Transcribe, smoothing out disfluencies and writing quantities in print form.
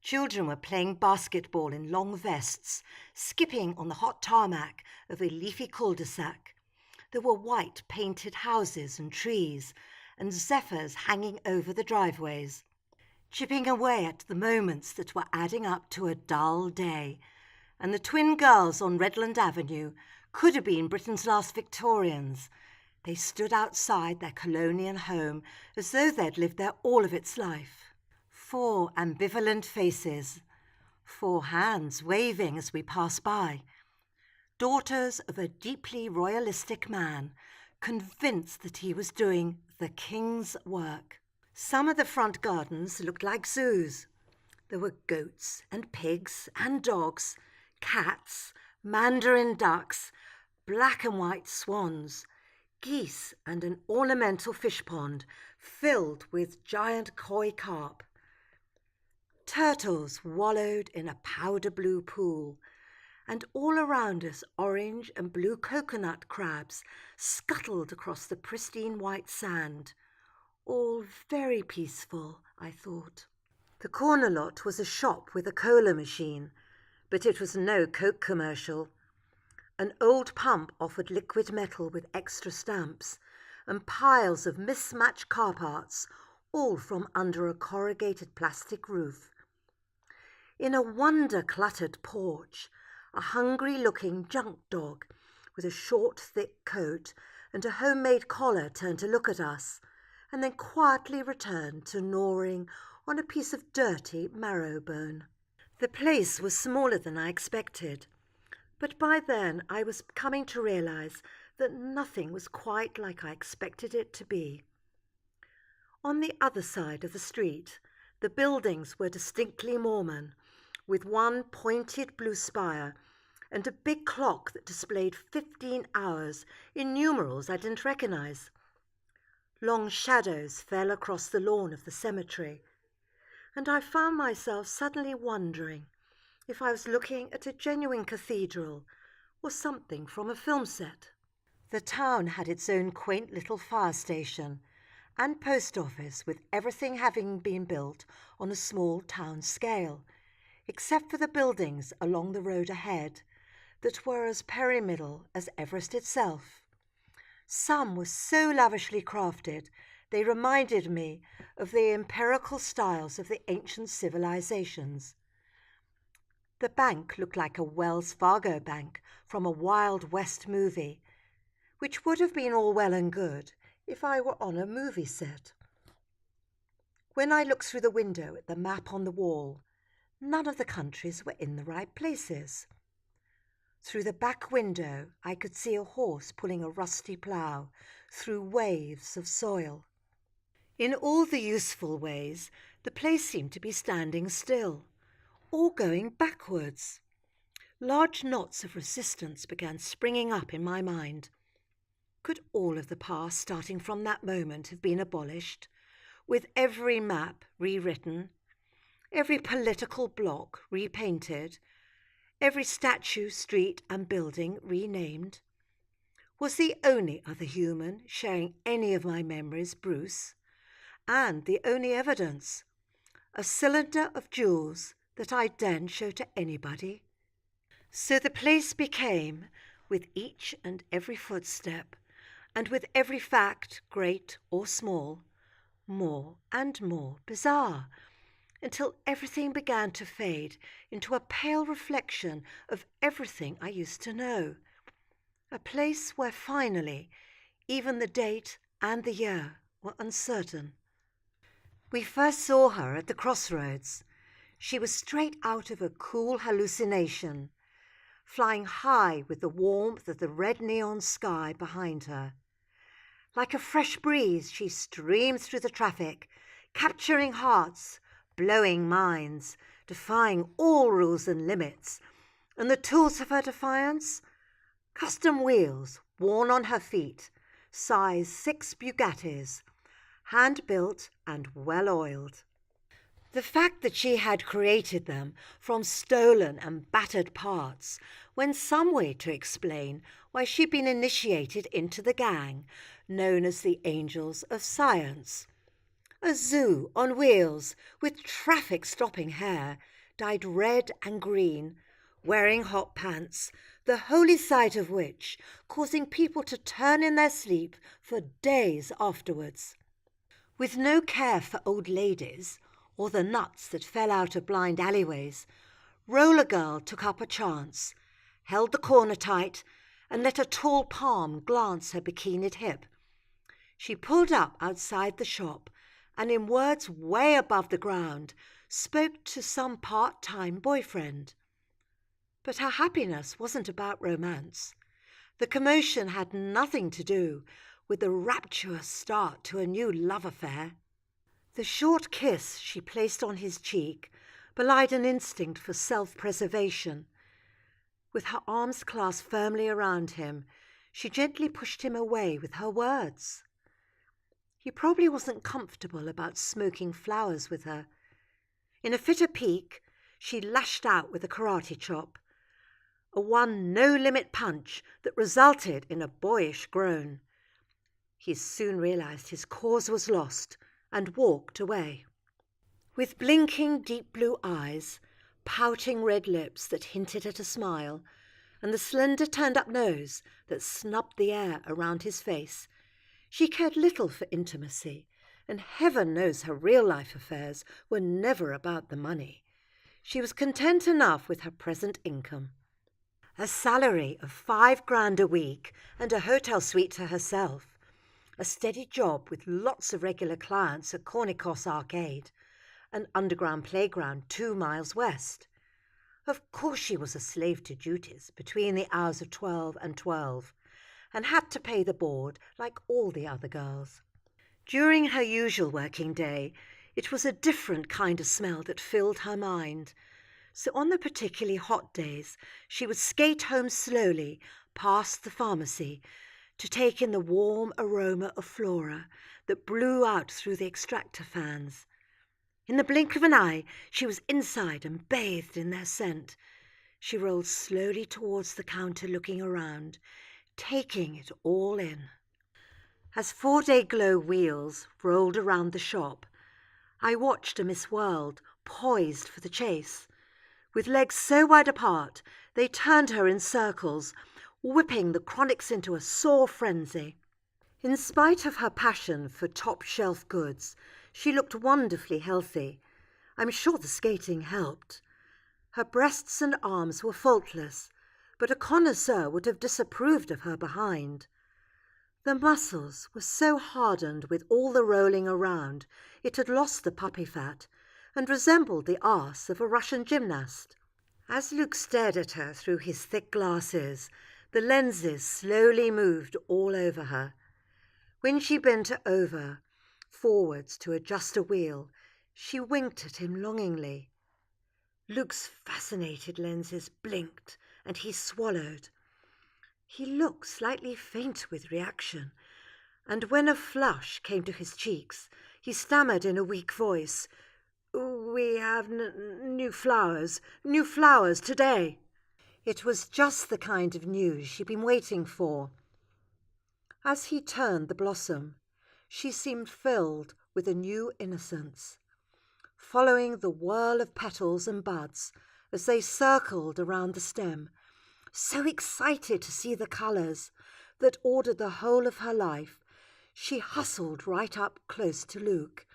Children were playing basketball in long vests, skipping on the hot tarmac of a leafy cul-de-sac. There were white painted houses and trees, and zephyrs hanging over the driveways, chipping away at the moments that were adding up to a dull day. And the twin girls on Redland Avenue could have been Britain's last Victorians. They stood outside their colonial home as though they'd lived there all of its life. 4 ambivalent faces, 4 hands waving as we passed by. Daughters of a deeply royalistic man, convinced that he was doing the king's work. Some of the front gardens looked like zoos. There were goats and pigs and dogs, cats, mandarin ducks, black and white swans, geese, and an ornamental fish pond filled with giant koi carp. Turtles wallowed in a powder blue pool, and all around us orange and blue coconut crabs scuttled across the pristine white sand. All very peaceful, I thought. The corner lot was a shop with a cola machine, but it was no Coke commercial. An old pump offered liquid metal with extra stamps, and piles of mismatched car parts, all from under a corrugated plastic roof. In a wonder-cluttered porch, a hungry-looking junk dog with a short, thick coat and a homemade collar turned to look at us, and then quietly returned to gnawing on a piece of dirty marrow bone. The place was smaller than I expected, but by then I was coming to realize that nothing was quite like I expected it to be. On the other side of the street, the buildings were distinctly Mormon, with one pointed blue spire and a big clock that displayed 15 hours in numerals I didn't recognize. Long shadows fell across the lawn of the cemetery, and I found myself suddenly wondering if I was looking at a genuine cathedral or something from a film set. The town had its own quaint little fire station and post office, with everything having been built on a small town scale, except for the buildings along the road ahead that were as pyramidal as Everest itself. Some were so lavishly crafted they reminded me of the empirical styles of the ancient civilizations. The bank looked like a Wells Fargo bank from a Wild West movie, which would have been all well and good if I were on a movie set. When I looked through the window at the map on the wall, none of the countries were in the right places. Through the back window I could see a horse pulling a rusty plough through waves of soil. In all the useful ways, the place seemed to be standing still, or going backwards. Large knots of resistance began springing up in my mind. Could all of the past starting from that moment have been abolished, with every map rewritten, every political bloc repainted, every statue, street and building renamed? Was the only other human sharing any of my memories Bruce, and the only evidence a cylinder of jewels that I daren't show to anybody? So the place became, with each and every footstep, and with every fact, great or small, more and more bizarre, until everything began to fade into a pale reflection of everything I used to know. A place where finally even the date and the year were uncertain. We first saw her at the crossroads. She was straight out of a cool hallucination, flying high with the warmth of the red neon sky behind her. Like a fresh breeze, she streamed through the traffic, capturing hearts, blowing minds, defying all rules and limits. And the tools of her defiance? Custom wheels worn on her feet, size 6 Bugattis, hand-built and well-oiled. The fact that she had created them from stolen and battered parts went some way to explain why she'd been initiated into the gang known as the Angels of Science. A zoo on wheels with traffic stopping hair, dyed red and green, wearing hot pants, the holy sight of which causing people to turn in their sleep for days afterwards. With no care for old ladies or the nuts that fell out of blind alleyways, Roller Girl took up a chance, held the corner tight, and let a tall palm glance her bikinied hip. She pulled up outside the shop and, in words way above the ground, spoke to some part-time boyfriend. But her happiness wasn't about romance. The commotion had nothing to do with the rapturous start to a new love affair. The short kiss she placed on his cheek belied an instinct for self-preservation. With her arms clasped firmly around him, she gently pushed him away with her words. He probably wasn't comfortable about smoking flowers with her. In a fit of pique, she lashed out with a karate chop, a one no-limit punch that resulted in a boyish groan. He soon realized his cause was lost and walked away. With blinking deep blue eyes, pouting red lips that hinted at a smile, and the slender turned-up nose that snubbed the air around his face, she cared little for intimacy, and heaven knows her real-life affairs were never about the money. She was content enough with her present income. A salary of $5,000 a week and a hotel suite to herself, a steady job with lots of regular clients at Cornicos Arcade, an underground playground 2 miles west. Of course she was a slave to duties between the hours of 12 and 12, and had to pay the board like all the other girls. During her usual working day, it was a different kind of smell that filled her mind. So on the particularly hot days, she would skate home slowly past the pharmacy to take in the warm aroma of flora that blew out through the extractor fans. In the blink of an eye, she was inside and bathed in their scent. She rolled slowly towards the counter, looking around, taking it all in. As 4-day glow wheels rolled around the shop, I watched a Miss World poised for the chase. With legs so wide apart, they turned her in circles, whipping the chronics into a sore frenzy. In spite of her passion for top-shelf goods, she looked wonderfully healthy. I'm sure the skating helped. Her breasts and arms were faultless, but a connoisseur would have disapproved of her behind. The muscles were so hardened with all the rolling around, it had lost the puppy fat and resembled the arse of a Russian gymnast. As Luke stared at her through his thick glasses, the lenses slowly moved all over her. When she bent over forwards to adjust a wheel, she winked at him longingly. Luke's fascinated lenses blinked, and he swallowed. He looked slightly faint with reaction, and when a flush came to his cheeks, he stammered in a weak voice, "We have new flowers today." It was just the kind of news she'd been waiting for. As he turned the blossom, she seemed filled with a new innocence, following the whirl of petals and buds as they circled around the stem, so excited to see the colours that ordered the whole of her life. She hustled right up close to Luke,